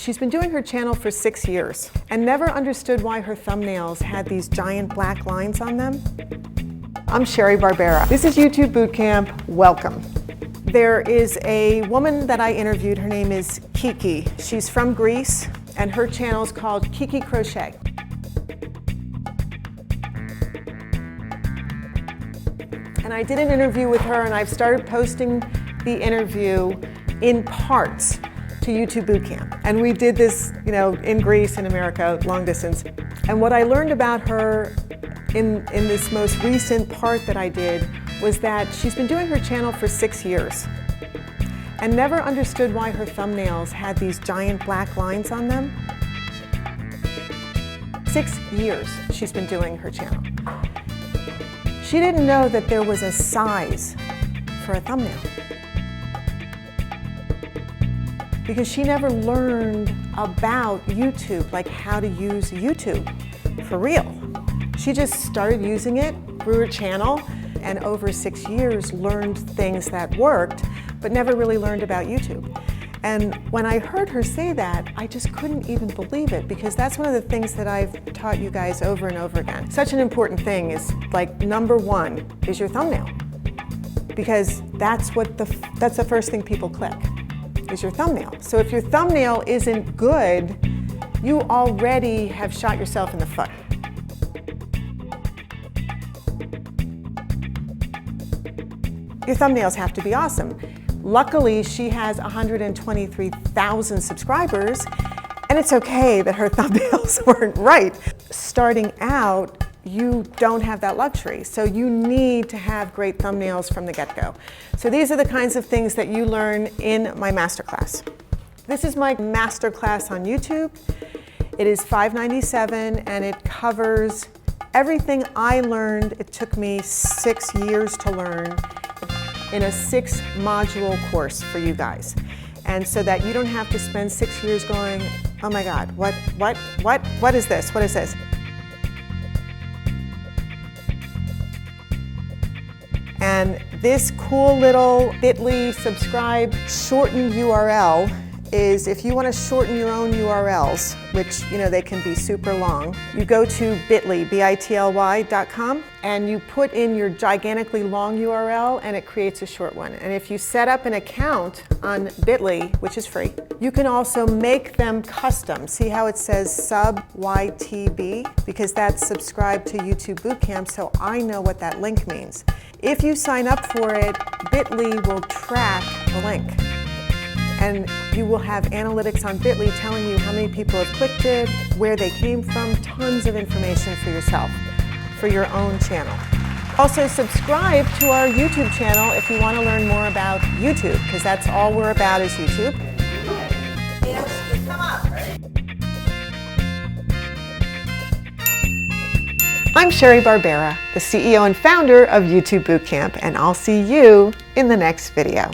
She's been doing her channel for 6 years and never understood why her thumbnails had these giant black lines on them. I'm Sheri Barbera. This is YouTube Bootcamp. Welcome. There is a woman that I interviewed. Her name is Kiki. She's from Greece and her channel is called Kiki Crochet. And I did an interview with her and I've started posting the interview in parts to YouTube Bootcamp. And we did this, in Greece, in America, long distance. And what I learned about her in this most recent part that I did was that she's been doing her channel for 6 years and never understood why her thumbnails had these giant black lines on them. 6 years she's been doing her channel. She didn't know that there was a size for a thumbnail because she never learned about YouTube, like how to use YouTube for real. She just started using it, grew her channel, and over 6 years learned things that worked, but never really learned about YouTube. And when I heard her say that, I just couldn't even believe it because that's one of the things that I've taught you guys over and over again. Such an important thing is like number one is your thumbnail because that's the first thing people click is your thumbnail. So if your thumbnail isn't good, you already have shot yourself in the foot. Your thumbnails have to be awesome. Luckily, she has 123,000 subscribers, and it's okay that her thumbnails weren't right. Starting out, you don't have that luxury, so you need to have great thumbnails from the get-go. So these are the kinds of things that you learn in my masterclass. This is my masterclass on YouTube. It is $5.97, and it covers everything I learned. It took me 6 years to learn in a 6-module course for you guys. And so that you don't have to spend 6 years going, oh my God, what is this? What is this? And this cool little bit.ly subscribe shortened URL is if you want to shorten your own URLs, which they can be super long, you go to bit.ly, bitly.com, and you put in your gigantically long URL and it creates a short one. And if you set up an account on bit.ly, which is free, you can also make them custom. See how it says sub YTB? Because that's subscribe to YouTube Bootcamp, so I know what that link means. If you sign up for it, bit.ly will track the link. And you will have analytics on bit.ly telling you how many people have clicked it, where they came from, tons of information for yourself, for your own channel. Also subscribe to our YouTube channel if you want to learn more about YouTube, because that's all we're about is YouTube. I'm Sheri Barbera, the CEO and founder of YouTube Bootcamp, and I'll see you in the next video.